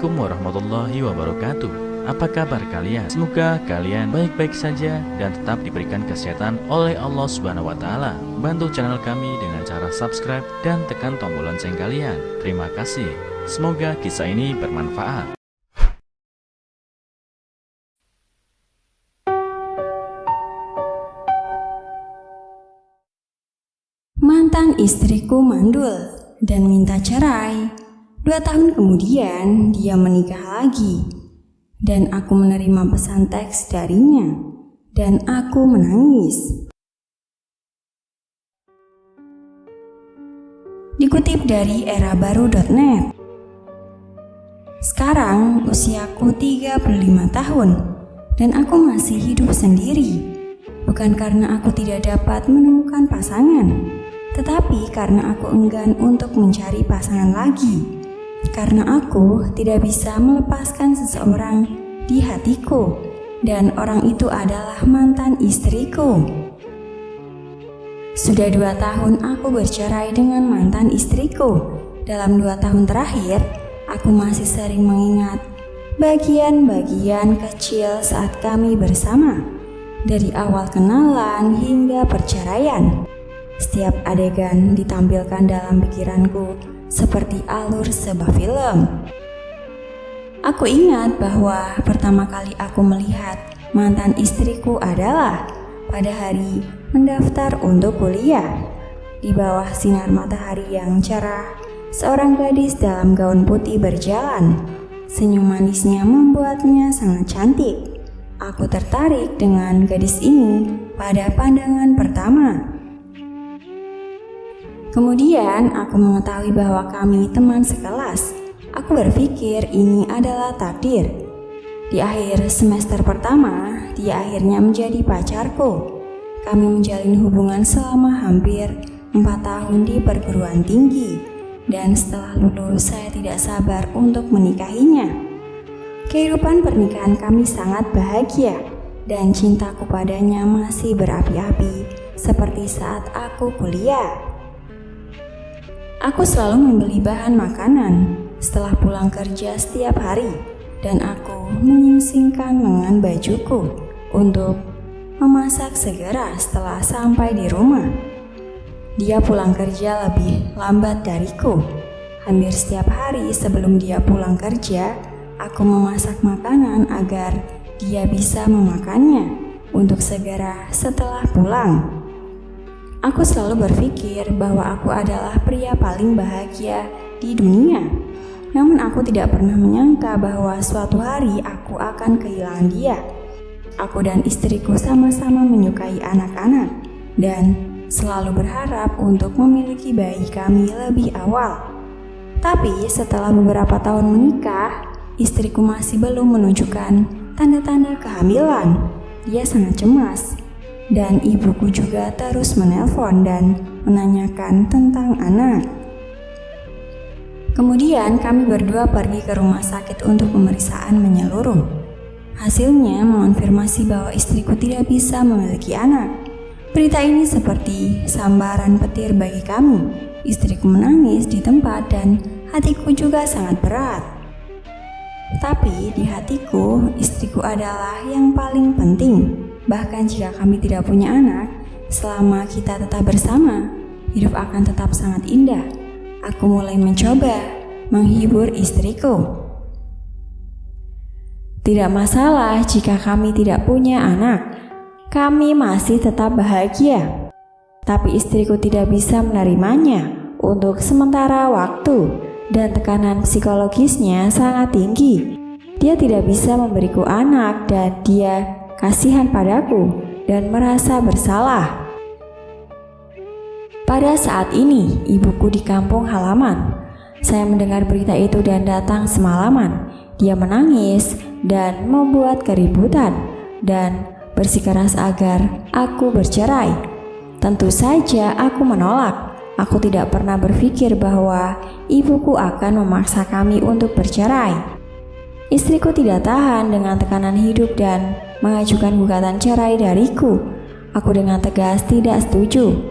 Assalamualaikum warahmatullahi wabarakatuh. Apa kabar kalian? Semoga kalian baik-baik saja dan tetap diberikan kesehatan oleh Allah Subhanahu wa taala. Bantu channel kami dengan cara subscribe dan tekan tombol lonceng kalian. Terima kasih. Semoga kisah ini bermanfaat. Mantan istriku mandul dan minta cerai. 2 tahun kemudian dia menikah lagi dan aku menerima pesan teks darinya dan aku menangis. Dikutip dari erabaru.net. Sekarang usiaku 35 tahun dan aku masih hidup sendiri. Bukan karena aku tidak dapat menemukan pasangan, tetapi karena aku enggan untuk mencari pasangan lagi. Karena aku tidak bisa melepaskan seseorang di hatiku, dan orang itu adalah mantan istriku. Sudah 2 tahun aku bercerai dengan mantan istriku. Dalam 2 tahun terakhir, aku masih sering mengingat bagian-bagian kecil saat kami bersama, dari awal kenalan hingga perceraian. Setiap adegan ditampilkan dalam pikiranku seperti alur sebuah film. Aku ingat bahwa pertama kali aku melihat mantan istriku adalah pada hari mendaftar untuk kuliah. Di bawah sinar matahari yang cerah, seorang gadis dalam gaun putih berjalan. Senyum manisnya membuatnya sangat cantik. Aku tertarik dengan gadis ini pada pandangan pertama. Kemudian aku mengetahui bahwa kami teman sekelas. Aku berpikir ini adalah takdir. Di akhir semester pertama, dia akhirnya menjadi pacarku. Kami menjalin hubungan selama hampir 4 tahun di perguruan tinggi. Dan setelah lulus, saya tidak sabar untuk menikahinya. Kehidupan pernikahan kami sangat bahagia. Dan cintaku padanya masih berapi-api seperti saat aku kuliah. Aku selalu membeli bahan makanan setelah pulang kerja setiap hari dan aku menyingsingkan lengan bajuku untuk memasak segera setelah sampai di rumah. Dia pulang kerja lebih lambat dariku. Hampir setiap hari sebelum dia pulang kerja, aku memasak makanan agar dia bisa memakannya untuk segera setelah pulang. Aku selalu berpikir bahwa aku adalah pria paling bahagia di dunia. Namun aku tidak pernah menyangka bahwa suatu hari aku akan kehilangan dia. Aku dan istriku sama-sama menyukai anak-anak dan selalu berharap untuk memiliki bayi kami lebih awal. Tapi setelah beberapa tahun menikah, istriku masih belum menunjukkan tanda-tanda kehamilan. Dia sangat cemas. Dan ibuku juga terus menelpon dan menanyakan tentang anak. Kemudian kami berdua pergi ke rumah sakit untuk pemeriksaan menyeluruh. Hasilnya mengonfirmasi bahwa istriku tidak bisa memiliki anak. Berita ini seperti sambaran petir bagi kami. Istriku menangis di tempat dan hatiku juga sangat berat. Tapi di hatiku, istriku adalah yang paling penting. Bahkan jika kami tidak punya anak, selama kita tetap bersama, hidup akan tetap sangat indah. Aku mulai mencoba menghibur istriku. Tidak masalah jika kami tidak punya anak, kami masih tetap bahagia. Tapi istriku tidak bisa menerimanya untuk sementara waktu dan tekanan psikologisnya sangat tinggi. Dia tidak bisa memberiku anak dan dia kasihan padaku dan merasa bersalah. Pada saat ini, ibuku di kampung halaman. Saya mendengar berita itu dan datang semalaman. Dia menangis dan membuat keributan dan bersikeras agar aku bercerai. Tentu saja aku menolak. Aku tidak pernah berpikir bahwa ibuku akan memaksa kami untuk bercerai. Istriku tidak tahan dengan tekanan hidup dan mengajukan gugatan cerai dariku. Aku dengan tegas tidak setuju.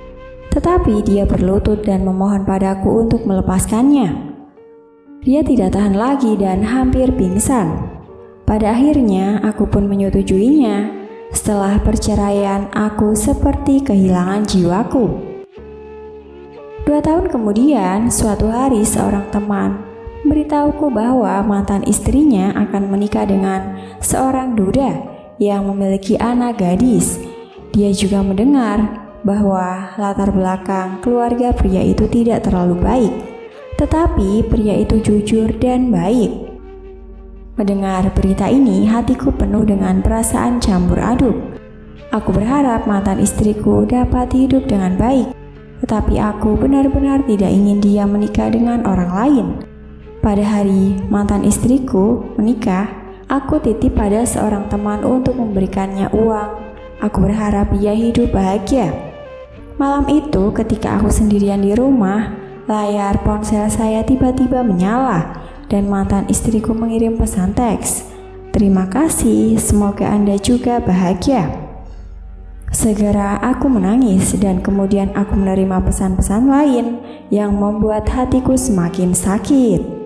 Tetapi dia berlutut dan memohon padaku untuk melepaskannya. Dia tidak tahan lagi dan hampir pingsan. Pada akhirnya aku pun menyetujuinya. Setelah perceraian, aku seperti kehilangan jiwaku. 2 tahun kemudian, suatu hari seorang teman memberitahuku bahwa mantan istrinya akan menikah dengan seorang duda yang memiliki anak gadis. Dia juga mendengar bahwa latar belakang keluarga pria itu tidak terlalu baik, tetapi pria itu jujur dan baik. Mendengar berita ini, hatiku penuh dengan perasaan campur aduk. Aku berharap mantan istriku dapat hidup dengan baik, tetapi aku benar-benar tidak ingin dia menikah dengan orang lain. Pada hari mantan istriku menikah, aku titip pada seorang teman untuk memberikannya uang. Aku berharap dia hidup bahagia. Malam itu, ketika aku sendirian di rumah, layar ponsel saya tiba-tiba menyala dan mantan istriku mengirim pesan teks. "Terima kasih, semoga Anda juga bahagia." Segera aku menangis dan kemudian aku menerima pesan-pesan lain yang membuat hatiku semakin sakit.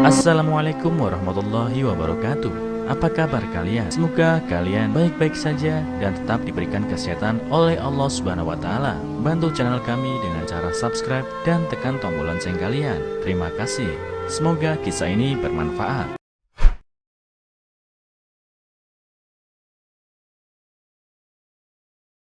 Assalamualaikum warahmatullahi wabarakatuh. Apa kabar kalian? Semoga kalian baik-baik saja dan tetap diberikan kesehatan oleh Allah Subhanahu wa taala. Bantu channel kami dengan cara subscribe dan tekan tombol lonceng kalian. Terima kasih. Semoga kisah ini bermanfaat.